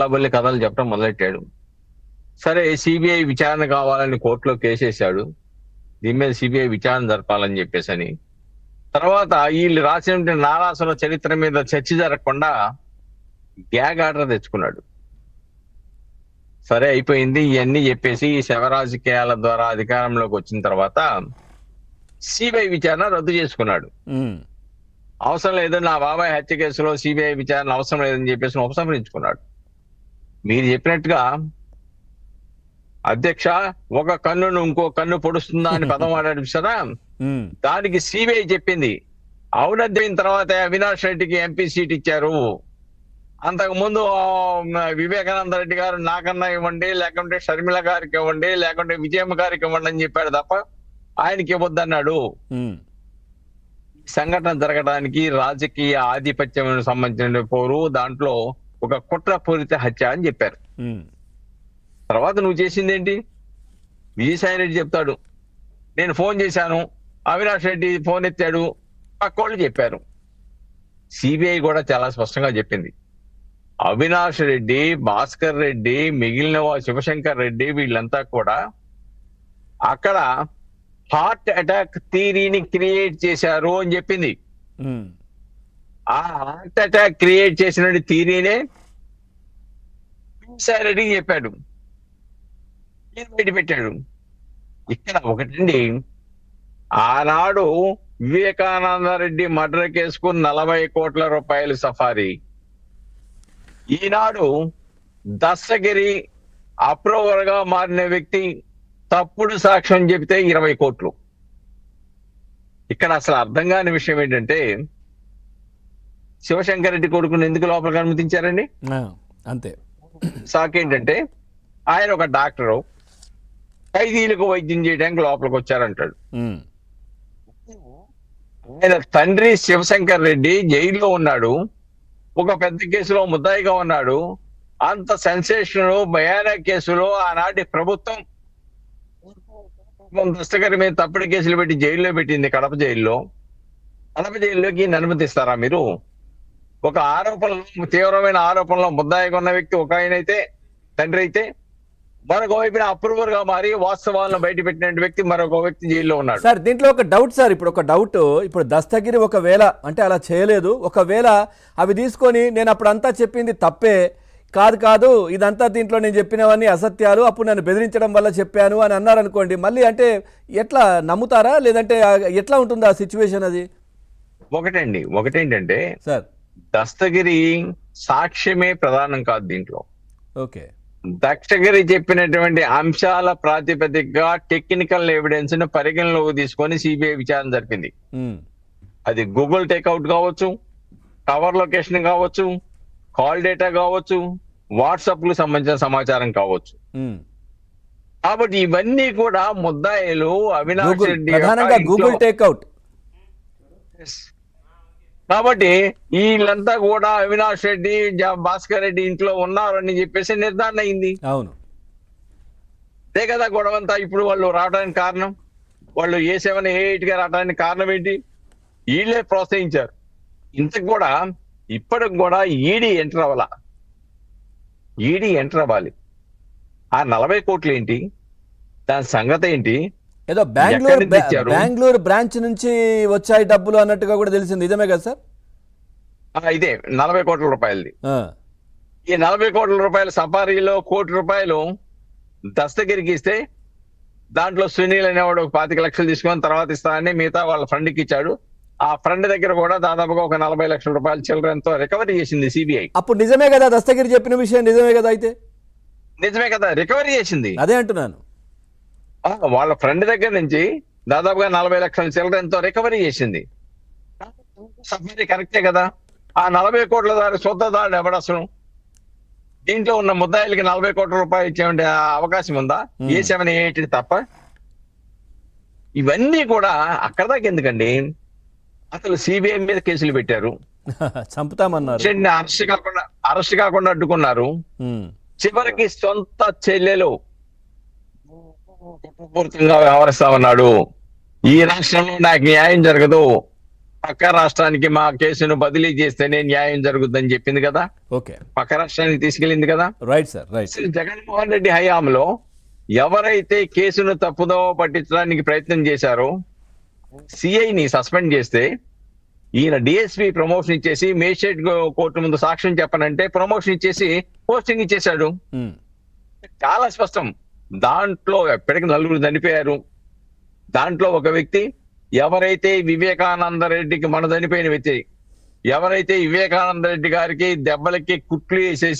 కళ్ళబొల్లి కథలు చెప్పడం మొదలెట్టాడు. సరే సిబిఐ విచారణ కావాలని కోర్టులో కేసేశాడు. దీని మీద సిబిఐ విచారణ జరపాలని చెప్పేసి. తర్వాత వీళ్ళు రాసిన నారాసుర చరిత్ర మీద చర్చ జరగకుండా గ్యాగ్ ఆర్డర్ తెచ్చుకున్నాడు. సరే అయిపోయింది ఇవన్నీ చెప్పేసి ఈ శవ రాజకీయాల ద్వారా అధికారంలోకి వచ్చిన తర్వాత సిబిఐ విచారణ రద్దు చేసుకున్నాడు. అవసరం లేదు, నా బాబాయ్ హత్య కేసులో సిబిఐ విచారణ అవసరం లేదని చెప్పేసి ఉపసంహరించుకున్నాడు. మీరు చెప్పినట్టుగా అధ్యక్ష ఒక కన్నును ఇంకో కన్ను పొడుస్తుందా అని పదం వాడాడు సరా, దానికి సిబిఐ చెప్పింది అవునద్దయిన తర్వాత అవినాష్ రెడ్డికి ఎంపీ సీట్ ఇచ్చారు. అంతకు ముందు వివేకానంద రెడ్డి గారు నాకన్నా ఇవ్వండి, లేకుంటే షర్మిల గారికి ఇవ్వండి, లేకుంటే విజయమ్మ గారికి ఇవ్వండి అని చెప్పాడు తప్ప ఆయనకి ఇవ్వద్దన్నాడు. సంఘటన జరగడానికి రాజకీయ ఆధిపత్యం సంబంధించిన పోరు, దాంట్లో ఒక కుట్రపూరిత హత్య అని చెప్పారు. తర్వాత నువ్వు చేసింది ఏంటి? విజయసాయి రెడ్డి చెప్తాడు నేను ఫోన్ చేశాను, అవినాష్ రెడ్డి ఫోన్ ఎత్తాడు, పక్కోళ్ళు చెప్పారు. సిబిఐ కూడా చాలా స్పష్టంగా చెప్పింది అవినాష్ రెడ్డి, భాస్కర్ రెడ్డి, మిగిలిన శివశంకర్ రెడ్డి వీళ్ళంతా కూడా అక్కడ హార్ట్ అటాక్ థియరీని క్రియేట్ చేశారు అని చెప్పింది. ఆ హార్ట్ అటాక్ క్రియేట్ చేసిన థియరీనే విజయసాయి రెడ్డికి చెప్పాడు, బయట పెట్టాడు. ఇక్కడ ఒకటండి, ఆనాడు వివేకానంద రెడ్డి మర్డర్ కేసుకు 40 కోట్ల రూపాయలు సఫారీ. ఈనాడు దస్తగిరి అప్రూవర్ గా మారిన వ్యక్తి తప్పుడు సాక్ష్యం చెబితే 20 కోట్లు. ఇక్కడ అసలు అర్థం కాని విషయం ఏంటంటే శివశంకర్ రెడ్డి కొడుకుని ఎందుకు లోపలికి అనుమతించారండి? అంతే. సాకేంటంటే ఆయన ఒక డాక్టరు, ఖైదీలకు వైద్యం చేయడానికి లోపలికి వచ్చారంటాడు. ఆయన తండ్రి శివశంకర్ రెడ్డి జైల్లో ఉన్నాడు, ఒక పెద్ద కేసులో ముద్దాయిగా ఉన్నాడు. అంత సెన్సేషన్ భయానక కేసులో ఆనాటి ప్రభుత్వం దస్తగిరి మీద తప్పుడు కేసులు పెట్టి జైల్లో పెట్టింది, కడప జైల్లో. కడప జైల్లోకి అనుమతిస్తారా మీరు? ఒక ఆరోపణలో, తీవ్రమైన ఆరోపణలో ముద్దాయిగా ఉన్న వ్యక్తి ఒక ఆయన అయితే, తండ్రి అయితే, మరొక వైపున అప్రూవర్ గా మారి వాస్తవాలను బయట పెట్టిన వ్యక్తి మరొక వ్యక్తి జైల్లో ఉన్నాడు. సార్ దీంట్లో ఒక డౌట్ సార్, ఇప్పుడు దస్తగిరి ఒకవేళ అంటే అలా చేయలేదు, ఒకవేళ అవి తీసుకొని నేను అప్పుడు అంతా చెప్పింది తప్పే, కాదు ఇదంతా దీంట్లో నేను చెప్పినవన్నీ అసత్యాలు, అప్పుడు నన్ను బెదిరించడం వల్ల చెప్పాను అని అన్నారు అనుకోండి, మళ్ళీ అంటే ఎట్లా నమ్ముతారా, లేదంటే ఎట్లా ఉంటుంది ఆ సిచ్యువేషన్? అది ఒకటేంటంటే సార్, దస్తగిరి సాక్ష్యమే ప్రధానం కాదు దీంట్లో. ఓకే, దస్తగిరి చెప్పినటువంటి అంశాల ప్రాతిపదికగా టెక్నికల్ ఎవిడెన్స్ ను పరిగణలోకి తీసుకొని సిబిఐ విచారణ జరిపింది. అది గూగుల్ టేక్అవుట్ కావచ్చు, కవర్ లొకేషన్ కావచ్చు, కాల్ డేటా కావచ్చు, వాట్సాప్ కు సంబంధించిన సమాచారం కావచ్చు. కాబట్టి ఇవన్నీ కూడా ముద్దాయిలు అవినాష్ రెడ్డి గూగుల్ టేక్అవుట్. కాబట్టి వీళ్ళంతా కూడా అవినాష్ రెడ్డి, భాస్కర్ రెడ్డి ఇంట్లో ఉన్నారని చెప్పేసి నిర్ధారణ అయింది. అవును, అదే కదా గొడవంతా. ఇప్పుడు వాళ్ళు రావడానికి కారణం, వాళ్ళు A7 A8 గా రావడానికి కారణం ఏంటి? వీళ్ళే ప్రోత్సహించారు. ఇంతకు కూడా ఇప్పటికి కూడా ఈడీ ఎంటర్ అవ్వాలి. ఆ 40 కోట్లు ఏంటి, దాని సంగతి ఏంటి? ఏదో బెంగళూరు బ్రాంచ్ నుంచి వచ్చాయి డబ్బులు అన్నట్టుగా కూడా తెలిసింది, నిజమే కదా సార్? ఇదే 40 కోట్ల రూపాయలది. ఈ 40 కోట్ల రూపాయల సఫారీలో 1 కోటి రూపాయలు దస్తగిరికి ఇస్తే, దాంట్లో సునీల్ అనేవాడు 25 లక్షలు తీసుకొని తర్వాత ఇస్తానని మిగతా వాళ్ళ ఫ్రెండ్కి ఇచ్చాడు. ఆ ఫ్రెండ్ దగ్గర కూడా దాదాపుగా ఒక 40 లక్షల రూపాయలు చిల్లరంతో రికవరీ చేసింది సిబిఐ. అప్పుడు నిజమే కదా దస్తగిరి చెప్పిన విషయం? నిజమే కదా? అయితే నిజమే కదా, రికవరీ చేసింది. అదే అంటున్నాను, వాళ్ళ ఫ్రెండ్ దగ్గర నుంచి దాదాపుగా 40 లక్షల చిల్లరంతో రికవరీ చేసింది. సఫారీ కరెక్టే కదా. ఆ 40 కోట్ల సొంతదారుడు ఎవడు అసలు? దీంట్లో ఉన్న ముద్దాయిలకి 40 కోట్ల రూపాయలు ఇచ్చే అవకాశం ఉందా? A7 A8 తప్ప. ఇవన్నీ కూడా అక్కడ దాకా ఎందుకండి? అసలు సిబిఐ మీద కేసులు పెట్టారు, చంపుతామన్నారు, అరెస్ట్ కాకుండా అడ్డుకున్నారు. చివరికి సొంత చెల్లెలు పూర్తిగా వ్యవహరిస్తా ఉన్నాడు. ఈ రాష్ట్రంలో నాకు న్యాయం జరగదు, పక్క రాష్ట్రానికి మా కేసును బదిలీ చేస్తేనే న్యాయం జరుగుతుందని చెప్పింది కదా, ఓకే, పక్క రాష్ట్రానికి తీసుకెళ్ళింది కదా. Right sir, right. అసలు జగన్మోహన్ రెడ్డి హయాంలో ఎవరైతే కేసును తప్పుదో పట్టించడానికి ప్రయత్నం చేశారో సిఐని సస్పెండ్ చేస్తే ఈయన డిఎస్పీ ప్రమోషన్ ఇచ్చేసి మేజిస్ట్రేట్ కోర్టు ముందు సాక్ష్యం చెప్పనంటే ప్రమోషన్ ఇచ్చేసి పోస్టింగ్ ఇచ్చేశాడు. ఉమ్, చాలా స్పష్టం. దాంట్లో ఎప్పటికీ నలుగురు చనిపోయారు. దాంట్లో ఒక వ్యక్తి ఎవరైతే వివేకానంద రెడ్డికి మన చనిపోయిన వ్యక్తి ఎవరైతే వివేకానంద రెడ్డి గారికి దెబ్బలకి కుట్లు వేసేసి